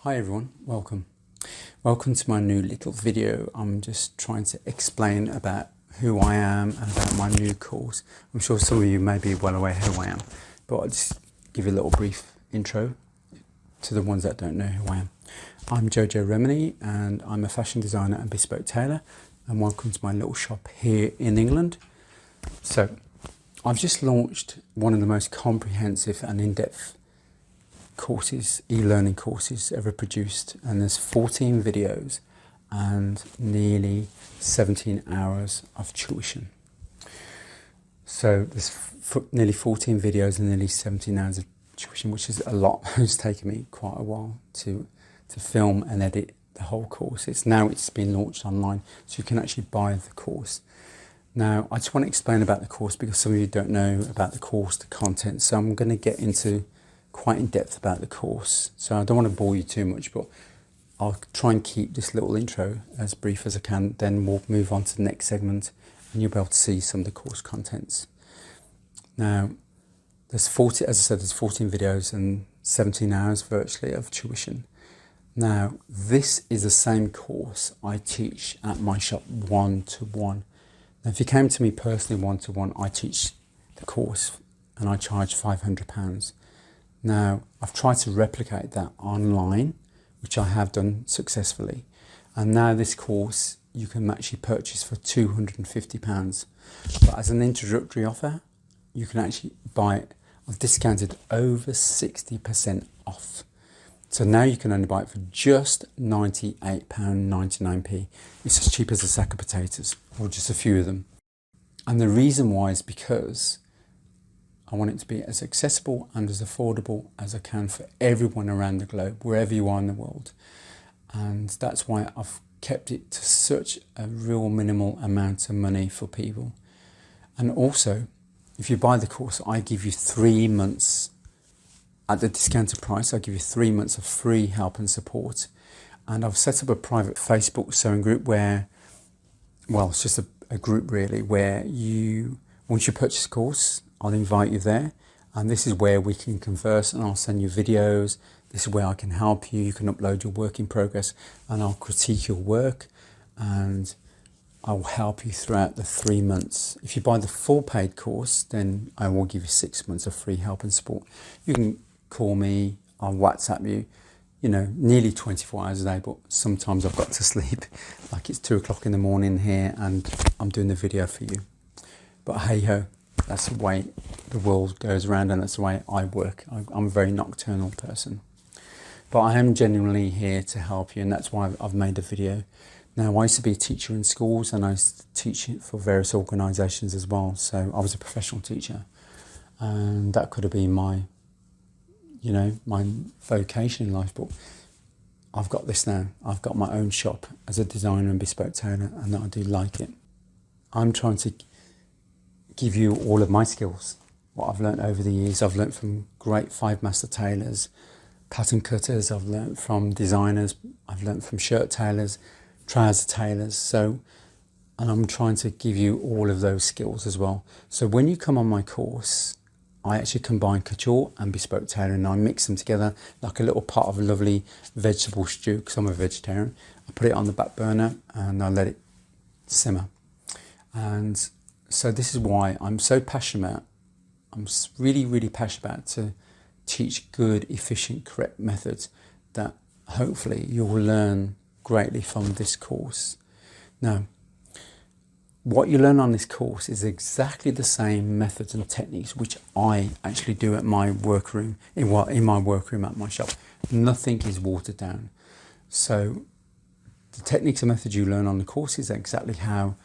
Hi everyone, welcome. Welcome to my new little video. I'm just trying to explain about who I am and about my new course. I'm sure some of you may be well aware who I am, but I'll just give you a little brief intro to the ones that don't know who I am. I'm JoJo Remeny and I'm a fashion designer and bespoke tailor, and welcome to my little shop here in England. So I've just launched one of the most comprehensive and in-depth courses, e-learning courses ever produced, and there's 14 videos and nearly 17 hours of tuition. So there's nearly 14 videos and nearly 17 hours of tuition, which is a lot. It's taken me quite a while to film and edit the whole course. It's been launched online, so you can actually buy the course. Now I just want to explain about the course because some of you don't know about the course, the content, so I'm going to get into quite in depth about the course, so I don't want to bore you too much, but I'll try and keep this little intro as brief as I can. Then we'll move on to the next segment and you'll be able to see some of the course contents. Now there's 14 videos and 17 hours virtually of tuition. Now this is the same course I teach at my shop one-to-one. Now if you came to me personally one-to-one, I teach the course and I charge £500. Now, I've tried to replicate that online, which I have done successfully. And now this course, you can actually purchase for £250. But as an introductory offer, you can actually buy it. I've discounted over 60% off. So now you can only buy it for just £98.99p. It's as cheap as a sack of potatoes, or just a few of them. And the reason why is because I want it to be as accessible and as affordable as I can for everyone around the globe, wherever you are in the world. And that's why I've kept it to such a real minimal amount of money for people. And also, if you buy the course, I give you 3 months at the discounted price. I give you 3 months of free help and support. And I've set up a private Facebook sewing group where, well, it's just a group really, where once you purchase the course, I'll invite you there, and this is where we can converse, and I'll send you videos. This is where I can help you. You can upload your work in progress and I'll critique your work and I'll help you throughout the 3 months. If you buy the full paid course, then I will give you 6 months of free help and support. You can call me, I'll WhatsApp you, nearly 24 hours a day, but sometimes I've got to sleep. Like it's 2 o'clock in the morning here and I'm doing the video for you. But hey ho. That's the way the world goes around, and that's the way I work. I'm a very nocturnal person. But I am genuinely here to help you, and that's why I've made a video. Now, I used to be a teacher in schools, and I used to teach for various organisations as well. So I was a professional teacher, and that could have been my vocation in life. But I've got this now. I've got my own shop as a designer and bespoke tailor, and I do like it. I'm trying to give you all of my skills, what I've learned over the years. I've learned from great 5 master tailors, pattern cutters, I've learned from designers, I've learned from shirt tailors, trouser tailors, and I'm trying to give you all of those skills as well. So when you come on my course, I actually combine couture and bespoke tailoring, and I mix them together like a little pot of a lovely vegetable stew, because I'm a vegetarian. I put it on the back burner and I let it simmer. And so this is why I'm so passionate. I'm really, really passionate about to teach good, efficient, correct methods that hopefully you'll learn greatly from this course. Now, what you learn on this course is exactly the same methods and techniques which I actually do at my workroom, in my workroom at my shop. Nothing is watered down. So the techniques and methods you learn on the course is exactly how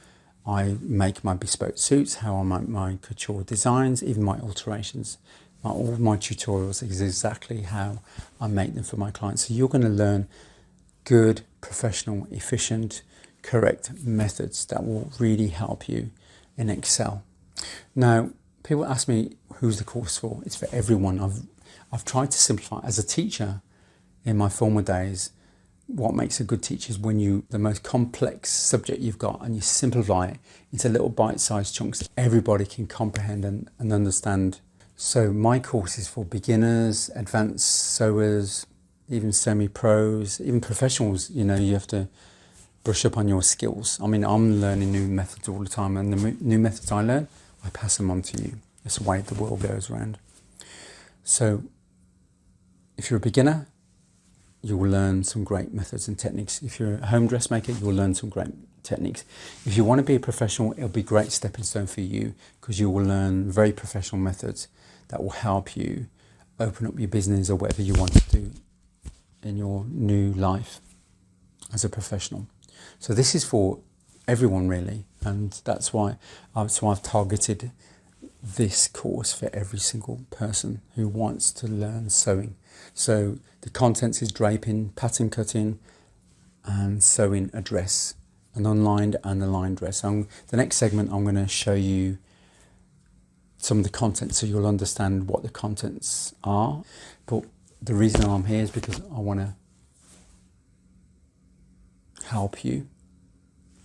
I make my bespoke suits, how I make my couture designs, even my alterations. All my tutorials is exactly how I make them for my clients. So you're going to learn good, professional, efficient, correct methods that will really help you in Excel. Now, people ask me, who's the course for? It's for everyone. I've tried to simplify. As a teacher in my former days, what makes a good teacher is when the most complex subject you've got and you simplify it into little bite-sized chunks that everybody can comprehend and understand. So my course is for beginners, advanced sewers, even semi-pros, even professionals, you know, you have to brush up on your skills. I mean, I'm learning new methods all the time, and the new methods I learn, I pass them on to you. It's the way the world goes around. So if you're a beginner, you will learn some great methods and techniques. If you're a home dressmaker, you'll learn some great techniques. If you want to be a professional, it'll be a great stepping stone for you, because you will learn very professional methods that will help you open up your business or whatever you want to do in your new life as a professional. So this is for everyone really, and that's why I've targeted this course for every single person who wants to learn sewing. So the contents is draping, pattern cutting, and sewing a dress, an unlined and a lined dress. The next segment I'm going to show you some of the contents, so you'll understand what the contents are. But the reason I'm here is because I want to help you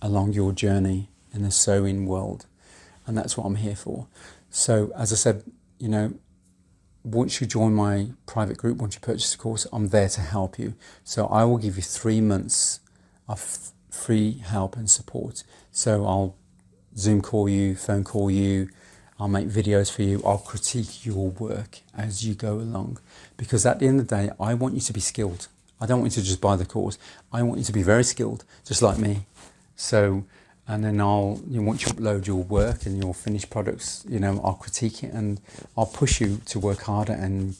along your journey in the sewing world, and that's what I'm here for. So as I said, you know, once you join my private group, once you purchase the course, I'm there to help you. So I will give you 3 months of free help and support. So I'll Zoom call you, phone call you, I'll make videos for you, I'll critique your work as you go along. Because at the end of the day, I want you to be skilled. I don't want you to just buy the course. I want you to be very skilled, just like me. So, and then once you upload your work and your finished products, you know, I'll critique it and I'll push you to work harder and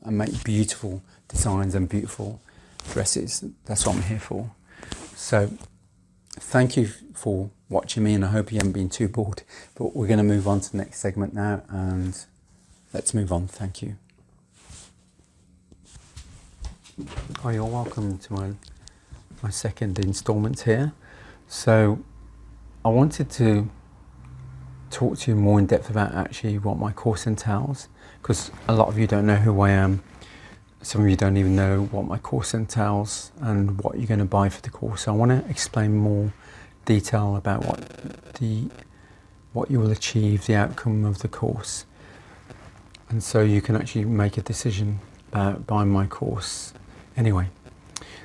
make beautiful designs and beautiful dresses. That's what I'm here for. So thank you for watching me, and I hope you haven't been too bored, but we're going to move on to the next segment now, and let's move on. Thank you. Oh, you're welcome to my second installment here. So I wanted to talk to you more in depth about actually what my course entails, because a lot of you don't know who I am. Some of you don't even know what my course entails and what you're going to buy for the course. So I want to explain more detail about what you will achieve, the outcome of the course, and so you can actually make a decision about buying my course. Anyway,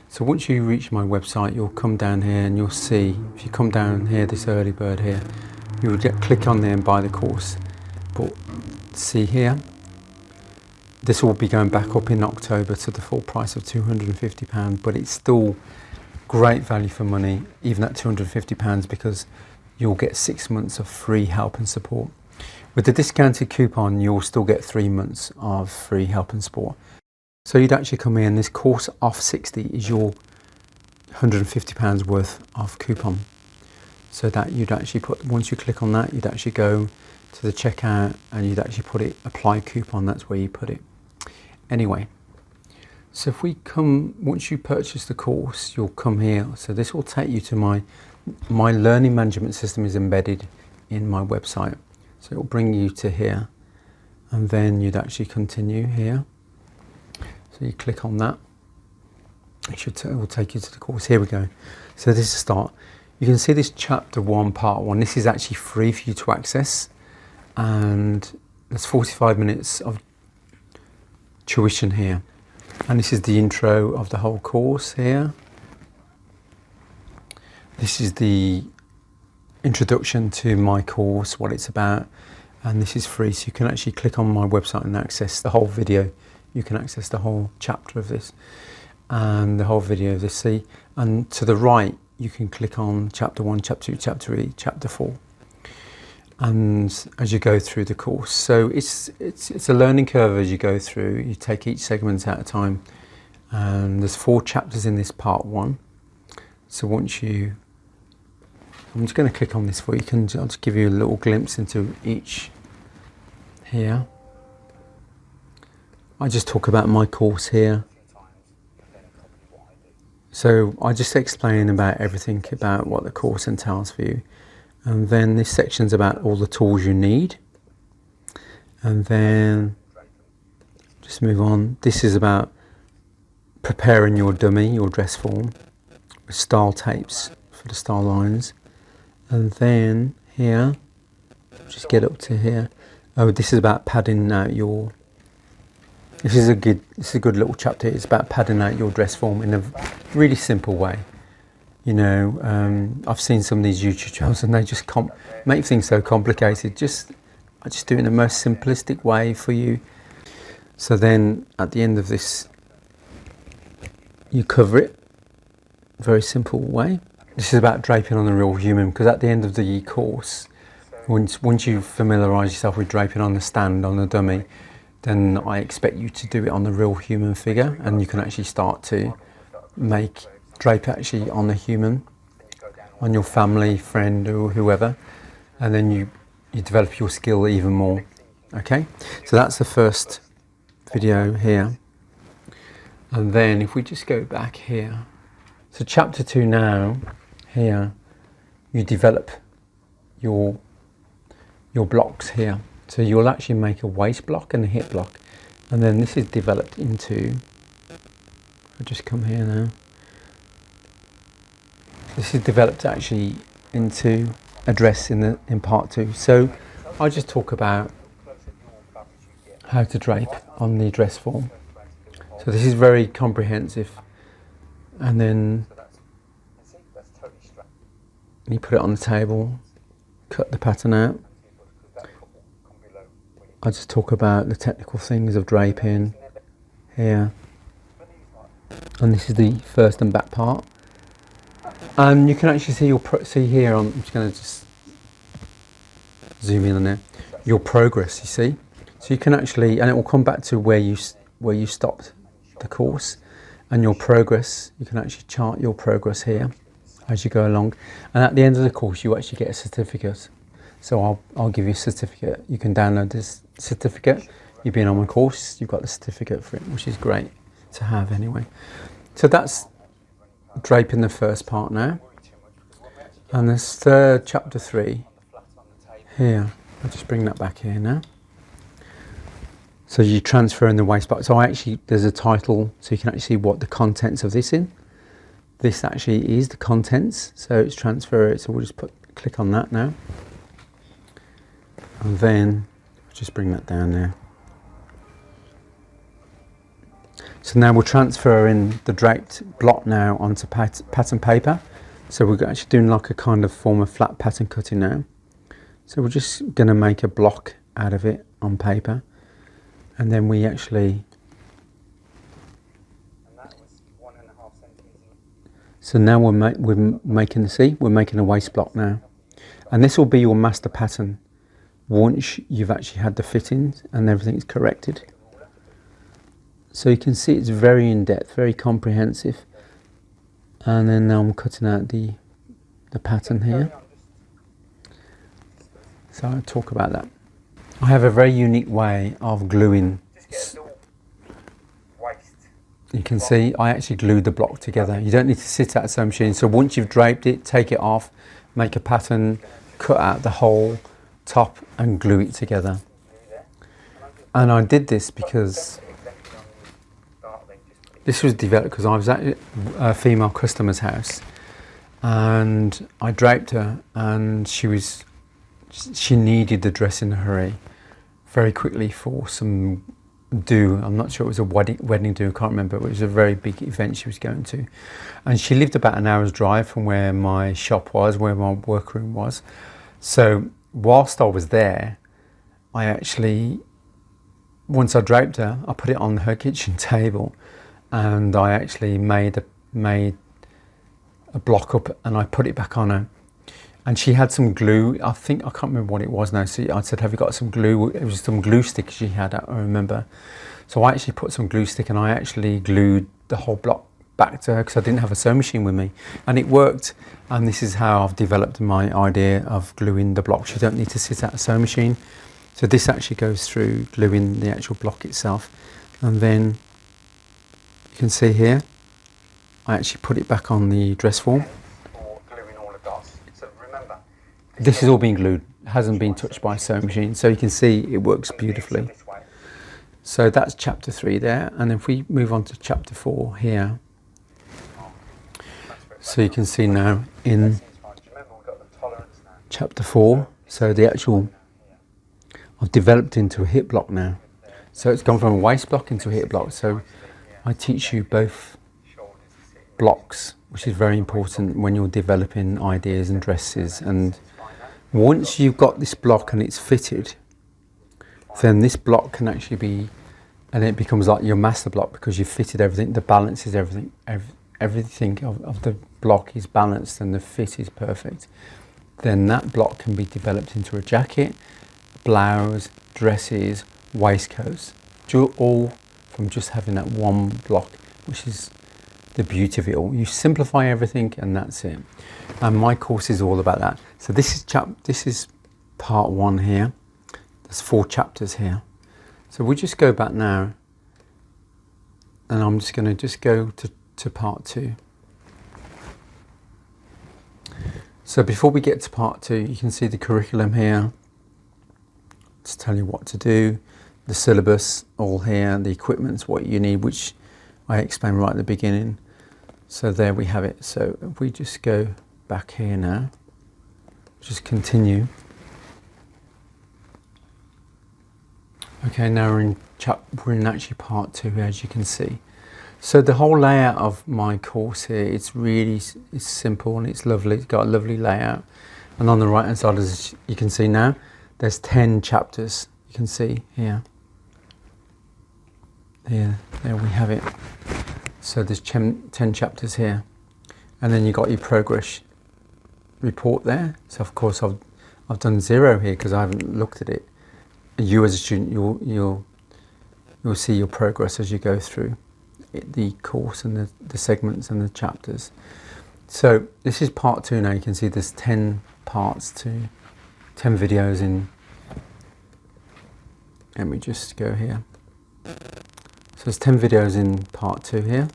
so once you reach my website, you'll come down here and you'll see, if you come down here, this early bird here, you will click on there and buy the course. But see here, this will be going back up in October to the full price of £250, but it's still great value for money, even at £250, because you'll get 6 months of free help and support. With the discounted coupon, you'll still get 3 months of free help and support. So you'd actually come in, this course off 60 is your £150 worth of coupon. So that you'd actually put, once you click on that, you'd actually go to the checkout and you'd actually put it, apply coupon, that's where you put it. Anyway, so if we come, once you purchase the course, you'll come here. So this will take you to my learning management system is embedded in my website. So it'll bring you to here, and then you'd actually continue here. So you click on that, it will take you to the course. Here we go. So this is the start. You can see this chapter 1, part 1. This is actually free for you to access, and there's 45 minutes of tuition here. And this is the intro of the whole course here. This is the introduction to my course, what it's about, and this is free, so you can actually click on my website and access the whole video. You can access the whole chapter of this and the whole video of this. See, and to the right you can click on chapter 1, chapter 2, chapter 3, chapter 4, and as you go through the course. So it's a learning curve as you go through. You take each segment at a time, and there's 4 chapters in this part 1. So once you, I'm just going to click on this for you. I'll just give you a little glimpse into each here. I just talk about my course here. So I just explain about everything about what the course entails for you. And then this section's about all the tools you need. And then just move on. This is about preparing your dummy, your dress form, with style tapes for the style lines. And then here, just get up to here. Oh, this is about padding out your This is a good little chapter. It's about padding out your dress form in a really simple way. You know, I've seen some of these YouTube channels and they just make things so complicated. I just do it in the most simplistic way for you. So then at the end of this, you cover it. Very simple way. This is about draping on the real human, because at the end of the course, once you familiarise yourself with draping on the stand, on the dummy, then I expect you to do it on the real human figure, and you can actually start to drape actually on the human, on your family, friend or whoever, and then you develop your skill even more. Okay, so that's the first video here. And then if we just go back here, so chapter 2 now, here, you develop your blocks here. So you'll actually make a waist block and a hip block. And then this is developed into, I'll just come here now. This is developed actually into a dress in part 2. So I'll just talk about how to drape on the dress form. So this is very comprehensive, and then you put it on the table, cut the pattern out. I just talk about the technical things of draping here, and this is the first and back part. And you can actually see here. I'm just going to just zoom in on there. Your progress, you see. So you can actually, and it will come back to where you stopped the course, and your progress. You can actually chart your progress here as you go along, and at the end of the course you actually get a certificate. So I'll give you a certificate. You can download this certificate. You've been on my course, you've got the certificate for it, which is great to have anyway. So that's draping the first part now, and this third chapter 3 here. I'll just bring that back here now. So you transfer in the waist part. So there's a title, so you can actually see what the contents of this in. This actually is the contents, so it's transfer it. So we'll just click on that now, and then just bring that down there. So now we'll transfer in the draped block now onto pattern paper. So we're actually doing like a kind of form of flat pattern cutting now. So we're just going to make a block out of it on paper. And then we actually, so now we're making a waist block now, and this will be your master pattern once you've actually had the fittings and everything's corrected. So you can see it's very in depth, very comprehensive. And then now I'm cutting out the pattern here. So I'll talk about that. I have a very unique way of gluing. You can see I actually glued the block together. You don't need to sit at a sewing machine. So once you've draped it, take it off, make a pattern, cut out the whole top and glue it together. And I did this because this was developed because I was at a female customer's house, and I draped her, and she needed the dress in a hurry very quickly for some do. I'm not sure it was a wedding do, I can't remember. It was a very big event she was going to, and she lived about an hour's drive from where my shop was, where my workroom was. So whilst I was there, I actually, once I draped her, I put it on her kitchen table, and I actually made a block up, and I put it back on her. And she had some glue, I can't remember what it was now. So I said, have you got some glue? It was some glue stick she had, I remember. So I actually put some glue stick, and I actually glued the whole block back to her because I didn't have a sewing machine with me. And it worked, and this is how I've developed my idea of gluing the blocks. You don't need to sit at a sewing machine. So this actually goes through gluing the actual block itself. And then you can see here, I actually put it back on the dress form. This has all been glued, it hasn't been touched by a sewing machine, so you can see it works beautifully. So that's chapter 3 there, and if we move on to chapter 4 here, so you can see now in chapter 4, so the actual, I've developed into a hip block now. So it's gone from a waist block into a hip block. So I teach you both blocks, which is very important when you're developing ideas and dresses. And once you've got this block and it's fitted, then this block can actually be, and it becomes like your master block because you've fitted everything, the balance is everything, everything of the block is balanced and the fit is perfect. Then that block can be developed into a jacket, blouse, dresses, waistcoats, all from just having that one block, which is the beauty of it all. You simplify everything and that's it. And my course is all about that. So this is part 1 here. There's 4 chapters here. So we'll just go back now, and I'm just going to go to part 2. So before we get to part 2, you can see the curriculum here. Just tell you what to do. The syllabus all here, the equipment's what you need, which I explained right at the beginning. So there we have it. So if we just go back here now, just continue. Okay, now we're in actually part 2, as you can see. So the whole layout of my course here, it's simple and it's lovely. It's got a lovely layout. And on the right hand side, as you can see now, there's 10 chapters. You can see here. There we have it. So there's 10 chapters here. And then you got your progress report there. So of course I've done 0 here because I haven't looked at it. You as a student, you'll see your progress as you go through the course and the segments and the chapters. So this is part 2 now. You can see there's 10 parts to 10 videos in. Let me just go here. So there's 10 videos in part 2 here.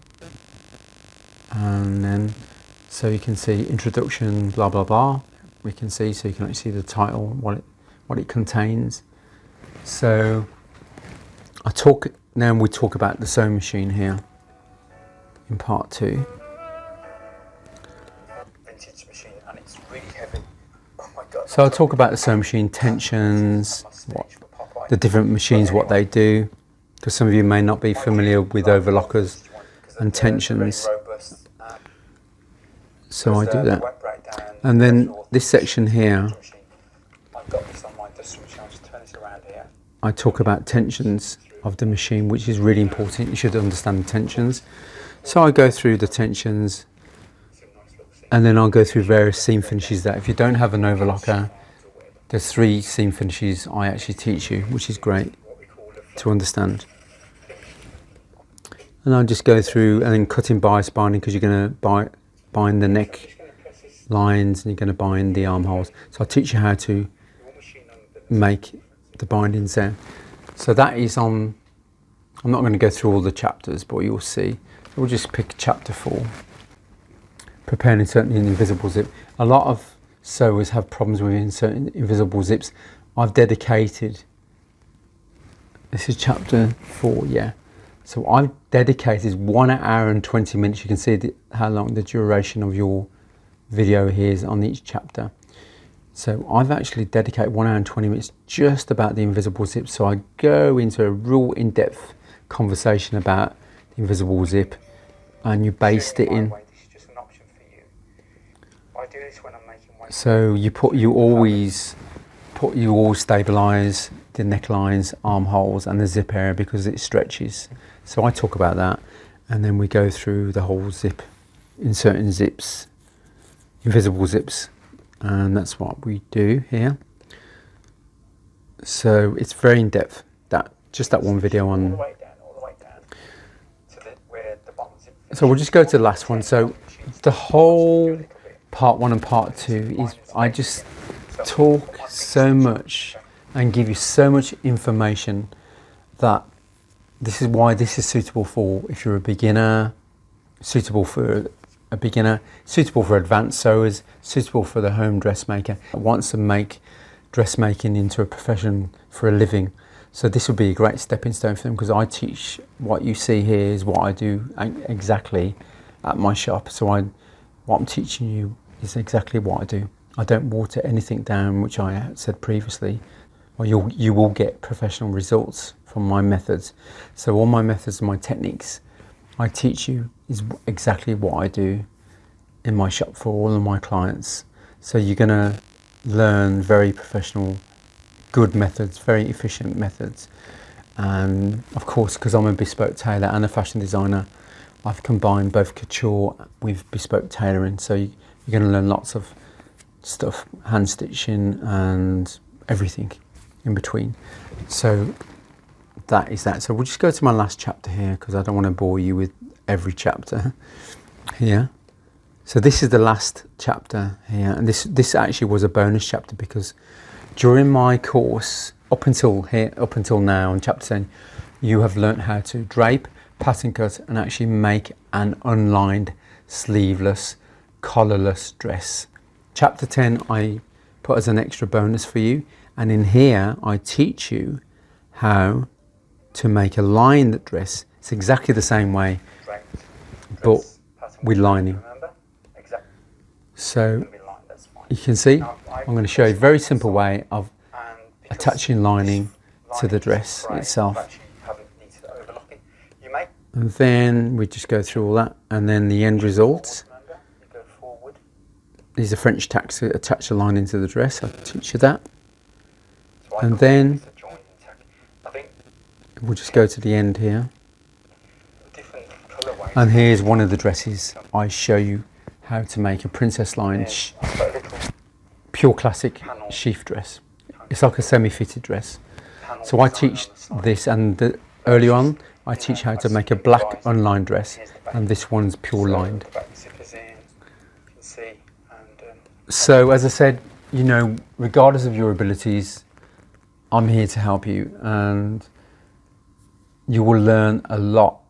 And then, so you can see introduction, blah, blah, blah. We can see, so you can actually see the title, what it contains. So we talk about the sewing machine here in part 2. Vintage machine, and it's really heavy. Oh my God. So I'll talk about the sewing machine, tensions, the different machines, what they do, because some of you may not be familiar with overlockers and tensions. So I do that. And then this section here, I talk about tensions of the machine, which is really important. You should understand the tensions. So I go through the tensions, and then I'll go through various seam finishes that if you don't have an overlocker, there's 3 seam finishes I actually teach you, which is great to understand. And I'll just go through and then cutting bias binding, because you're going to bind the neck lines and you're going to bind the armholes. So I'll teach you how to make the bindings there. So that is on, I'm not going to go through all the chapters, but you'll see. We'll just pick chapter 4, preparing inserting an invisible zip. A lot of sewers have problems with inserting invisible zips. I've dedicated, this is chapter 4, yeah. So I've dedicated 1 hour and 20 minutes. You can see how long the duration of your video here is on each chapter. So I've actually dedicated 1 hour and 20 minutes just about the invisible zip. So I go into a real in-depth conversation about the invisible zip, and you baste it in. So you always stabilize the necklines, armholes and the zip area because it stretches. So I talk about that, and then we go through the whole zip, inserting zips, invisible zips, and that's what we do here. So it's very in depth. Just that one video on. So we'll just go to the last one. So the whole part 1 and part 2 is I just talk so much and give you so much information that this is why this is suitable for if you're a beginner, suitable for a beginner, suitable for advanced sewers, suitable for the home dressmaker that wants to make dressmaking into a profession for a living. So this would be a great stepping stone for them, because I teach what you see here is what I do exactly at my shop. So what I'm teaching you is exactly what I do. I don't water anything down, which I said previously. Well, you will get professional results from my methods. So all my methods and my techniques I teach you is exactly what I do in my shop for all of my clients. So you're going to learn very professional, good methods, very efficient methods. And of course, because I'm a bespoke tailor and a fashion designer, I've combined both couture with bespoke tailoring. So you're going to learn lots of stuff, hand stitching and everything in between. So that is that. So we'll just go to my last chapter here because I don't want to bore you with every chapter here. So this is the last chapter here, and this actually was a bonus chapter because during my course up until now in chapter 10, you have learnt how to drape, pattern cut and actually make an unlined, sleeveless, collarless dress. Chapter 10 I put as an extra bonus for you, and in here I teach you how to make a lined dress. It's exactly the same way, but with lining. So you can see, I'm going to show you a very simple way of attaching lining to the dress itself. And then we just go through all that, and then the end result. These are French tacks to attach the lining to the dress. I'll teach you that. And then we'll just go to the end here. And here's one of the dresses. I show you how to make a princess line pure classic sheath dress. It's like a semi-fitted dress. So I teach this, and early on I teach how to make a black unlined dress, and this one's pure lined. So as I said, you know, regardless of your abilities, I'm here to help you, and you will learn a lot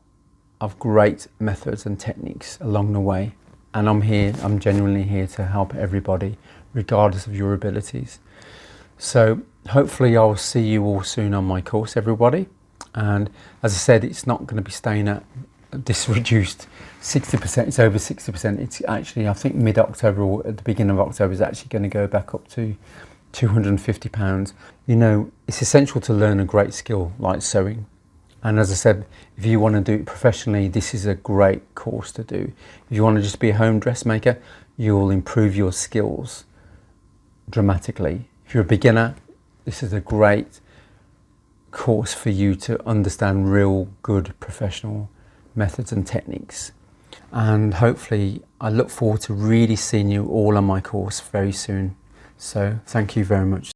of great methods and techniques along the way. And I'm genuinely here to help everybody, regardless of your abilities. So hopefully I'll see you all soon on my course, everybody. And as I said, it's not going to be staying at this reduced 60%. It's over 60%. It's actually, I think mid-October or at the beginning of October is actually going to go back up to £250. You know, it's essential to learn a great skill like sewing. And as I said, if you want to do it professionally, this is a great course to do. If you want to just be a home dressmaker, you'll improve your skills dramatically. If you're a beginner, this is a great course for you to understand real good professional methods and techniques. And hopefully I look forward to really seeing you all on my course very soon. So thank you very much.